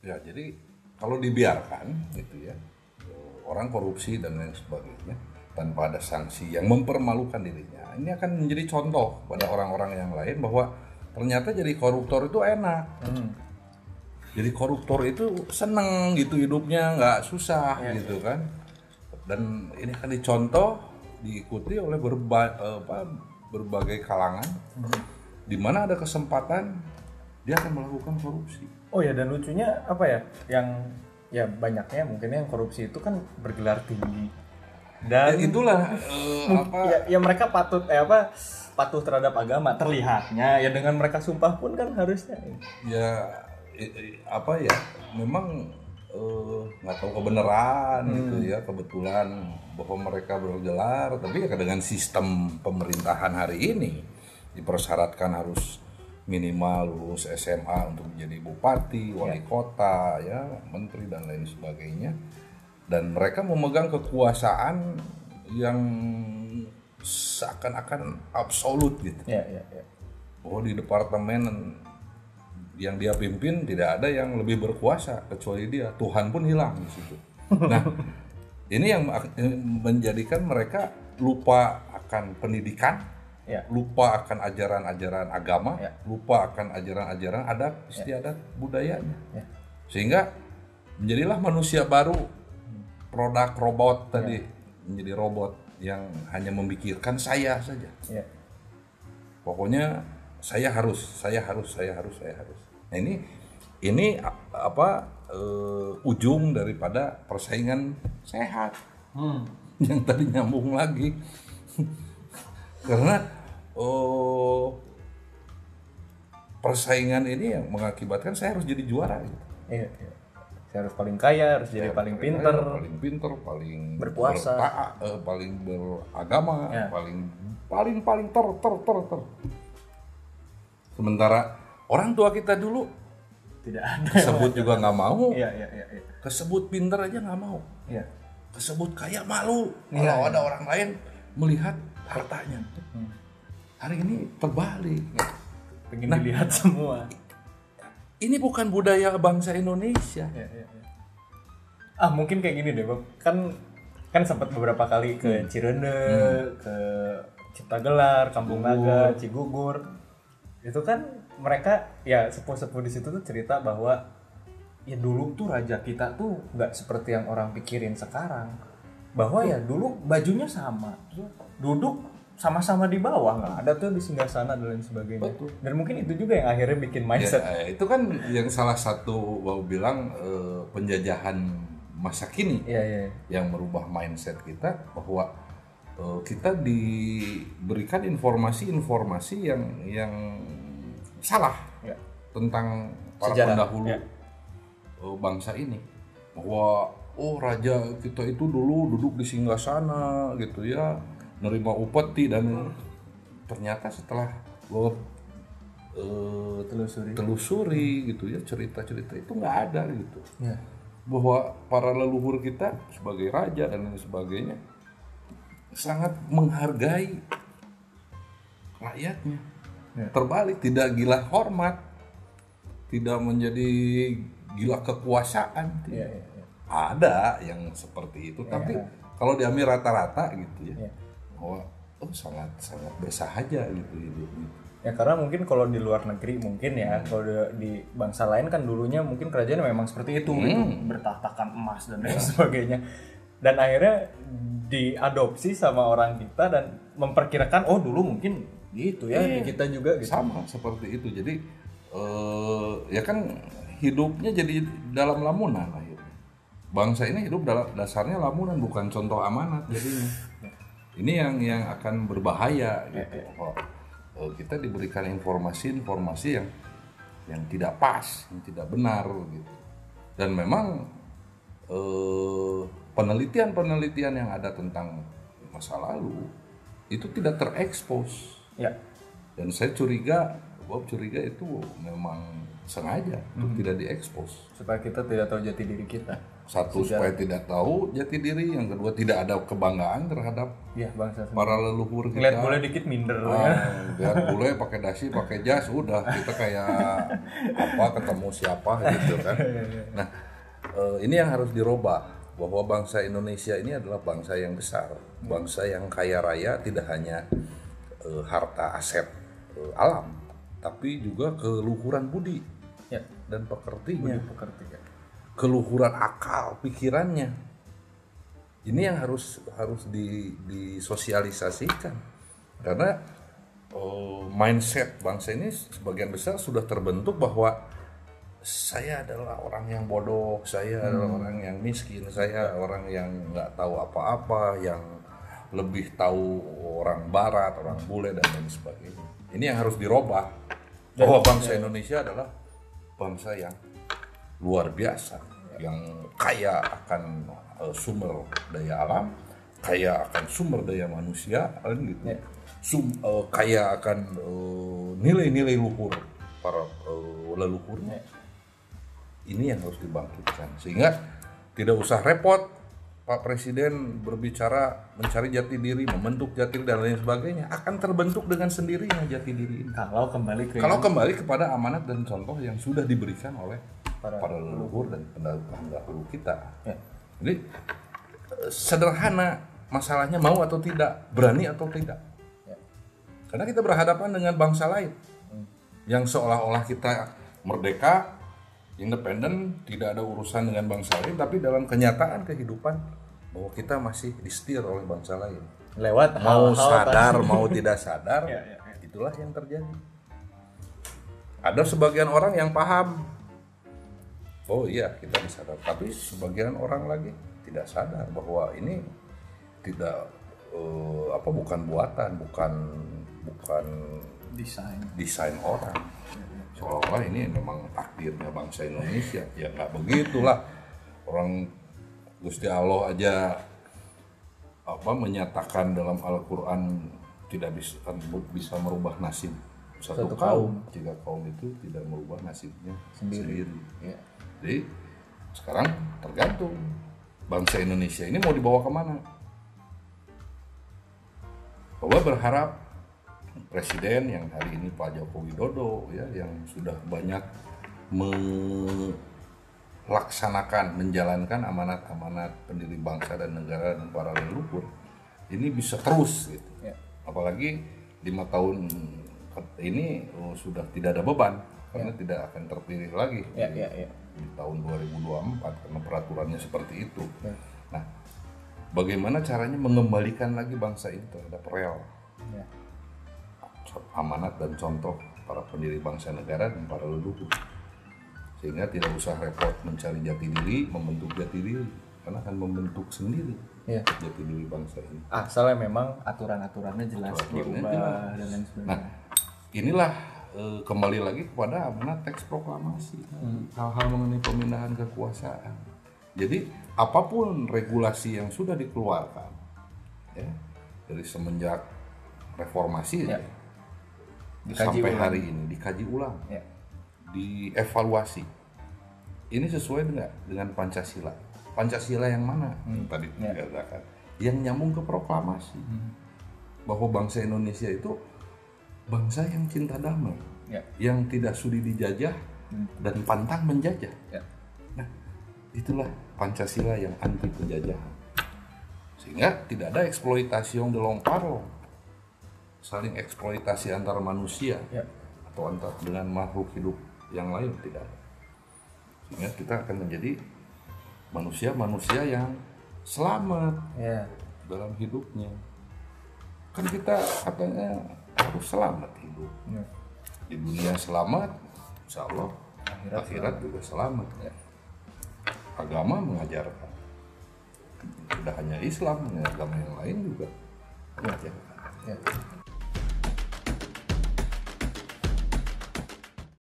Ya, jadi kalau dibiarkan gitu ya, orang korupsi dan lain sebagainya tanpa ada sanksi yang mempermalukan dirinya, ini akan menjadi contoh pada orang-orang yang lain bahwa ternyata jadi koruptor itu enak. Jadi koruptor itu seneng gitu hidupnya, nggak susah gitu kan. Dan ini akan dicontoh, diikuti oleh berbagai kalangan, di mana ada kesempatan dia akan melakukan korupsi. Oh ya, dan lucunya apa ya, yang ya banyaknya mungkin yang korupsi itu kan bergelar tinggi dan Ya, itulah ya mereka patuh terhadap agama terlihatnya ya, dengan mereka sumpah pun kan harusnya ya memang nggak tahu kebenaran gitu ya, kebetulan bahwa mereka bergelar, tapi ya dengan sistem pemerintahan hari ini dipersyaratkan harus minimal lulus SMA untuk menjadi bupati, wali kota, ya, menteri dan lain sebagainya. Dan mereka memegang kekuasaan yang seakan-akan absolut gitu. Bahwa di departemen yang dia pimpin tidak ada yang lebih berkuasa kecuali dia. Tuhan pun hilang di situ. Nah, ini yang menjadikan mereka lupa akan pendidikan. Lupa akan ajaran-ajaran agama, lupa akan ajaran-ajaran adat istiadat budayanya, sehingga menjadilah manusia baru, produk robot tadi, menjadi robot yang hanya memikirkan saya saja. Pokoknya saya harus. Nah, ini ujung daripada persaingan sehat yang tadi nyambung lagi. Karena persaingan ini yang mengakibatkan saya harus jadi juara gitu. Saya harus paling kaya, harus jadi paling pinter, paling berpuasa, paling beragama, paling ter. Sementara orang tua kita dulu tidak ada kesebut juga nggak mau, kesebut pinter aja nggak mau, kesebut kaya malu kalau ada orang lain melihat hartanya. Hari ini terbalik, pengen dilihat semua. Ini bukan budaya bangsa Indonesia. Mungkin kayak gini deh, Bob. Kan sempat beberapa kali ke Cirende, ke Ciptagelar, Kampung Naga, Cigugur. Itu kan mereka ya sepuh-sepuh di situ tuh cerita bahwa ya dulu tuh raja kita tuh nggak seperti yang orang pikirin sekarang. Bahwa ya dulu bajunya sama, duduk sama-sama di bawah, nggak ada tuh di singgasana dan lain sebagainya. Betul. Dan mungkin itu juga yang akhirnya bikin mindset. Itu kan yang salah satu mau bilang penjajahan masa kini yang merubah mindset kita, bahwa kita diberikan informasi-informasi yang salah tentang para pendahulu bangsa ini, bahwa raja kita itu dulu duduk di singgasana gitu ya, nerima upeti, dan ternyata setelah lo telusuri gitu ya, cerita-cerita itu nggak ada gitu. Bahwa para leluhur kita sebagai raja dan lain sebagainya sangat menghargai rakyatnya. Terbalik, tidak gila hormat, tidak menjadi gila kekuasaan. Ada yang seperti itu, tapi kalau diambil rata-rata gitu ya, bahwa sangat biasa aja gitu hidupnya. Ya karena mungkin kalau di luar negeri mungkin ya, kalau di bangsa lain kan dulunya mungkin kerajaan memang seperti itu, gitu, bertahtakan emas dan lain sebagainya. Dan akhirnya diadopsi sama orang kita dan memperkirakan dulu mungkin gitu ya, di kita juga gitu. Sama seperti itu. Jadi ya kan hidupnya jadi dalam lamunan akhirnya. Bangsa ini hidup dasarnya lamunan, bukan contoh amanat jadinya. Ini yang akan berbahaya gitu. Kita diberikan informasi yang tidak pas, yang tidak benar gitu. Dan memang penelitian yang ada tentang masa lalu itu tidak terekspos. Dan saya curiga Bob curiga itu memang sengaja untuk tidak diekspos. Supaya kita tidak tahu jati diri kita. Satu, supaya tidak tahu jati diri. Yang kedua, tidak ada kebanggaan terhadap bangsa para leluhur kita. Lihat bule dikit minder. Lihat bule pakai dasi, pakai jas, udah kita kayak apa, ketemu siapa gitu kan. Nah, ini yang harus dirubah, bahwa bangsa Indonesia ini adalah bangsa yang besar, bangsa yang kaya raya, tidak hanya harta aset alam, tapi juga keluhuran budi dan pekertinya, keluhuran akal pikirannya. Ini yang harus disosialisasikan, karena mindset bangsa ini sebagian besar sudah terbentuk bahwa saya adalah orang yang bodoh, saya adalah orang yang miskin, saya orang yang nggak tahu apa-apa, yang lebih tahu orang barat, orang bule dan lain sebagainya. Ini yang harus dirubah, bahwa bangsa Indonesia adalah bangsa yang luar biasa, yang kaya akan sumber daya alam, kaya akan sumber daya manusia, gitu. Kaya akan nilai-nilai luhur para leluhurnya. Ini yang harus dibangkitkan, sehingga tidak usah repot Pak Presiden berbicara mencari jati diri, membentuk jati diri dan lain sebagainya, akan terbentuk dengan sendirinya jati diri ini. Kalau kembali kepada amanat dan contoh yang sudah diberikan oleh para leluhur dan pendahulu kita. Jadi sederhana masalahnya, mau atau tidak, berani atau tidak. Karena kita berhadapan dengan bangsa lain yang seolah-olah kita merdeka, independen, tidak ada urusan dengan bangsa lain, tapi dalam kenyataan kehidupan bahwa kita masih disetir oleh bangsa lain. Lewat mau sadar mau tidak sadar, itulah yang terjadi. Ada sebagian orang yang paham, oh iya kita disadar, tapi sebagian orang lagi tidak sadar bahwa ini tidak bukan buatan, bukan desain orang. Seolah-olah ini memang takdirnya bangsa Indonesia. Ya nggak begitulah. Orang Gusti Allah aja menyatakan dalam Al-Quran tidak bisa merubah nasib satu kaum jika kaum itu tidak merubah nasibnya sendiri. Ya. Jadi sekarang tergantung bangsa Indonesia ini mau dibawa kemana. Bahwa berharap Presiden yang hari ini Pak Joko Widodo yang sudah banyak menjalankan amanat-amanat pendiri bangsa dan negara dan para leluhur ini bisa terus gitu. Apalagi 5 tahun ini sudah tidak ada beban karena tidak akan terpilih lagi di tahun 2024 karena peraturannya seperti itu. Nah, bagaimana caranya mengembalikan lagi bangsa ini terhadap real amanat dan contoh para pendiri bangsa negara dan para leluhur, sehingga tidak usah repot mencari jati diri, membentuk jati diri, karena akan membentuk sendiri jati diri bangsa ini. Asalnya memang aturan-aturannya jelas diubah dan lain sebagainya. Nah, inilah kembali lagi kepada amanat teks proklamasi, hal-hal mengenai pemindahan kekuasaan. Jadi apapun regulasi yang sudah dikeluarkan dari semenjak reformasi sampai hari ini dikaji ulang, dievaluasi. Ini sesuai dengan Pancasila. Pancasila yang mana? Tadi dikatakan yang nyambung ke proklamasi, bahwa bangsa Indonesia itu bangsa yang cinta damai, yang tidak sudi dijajah dan pantang menjajah. Nah, itulah Pancasila yang anti penjajahan, sehingga tidak ada eksploitasi yang delong-parlong, saling eksploitasi antara manusia atau antar dengan makhluk hidup yang lain, tidak ada. Sehingga kita akan menjadi manusia yang selamat dalam hidupnya. Kan kita katanya harus selamat hidup. Di dunia selamat, insya Allah akhirat juga selamat. Agama mengajarkan, tidak hanya Islam, agama yang lain juga mengajarkan.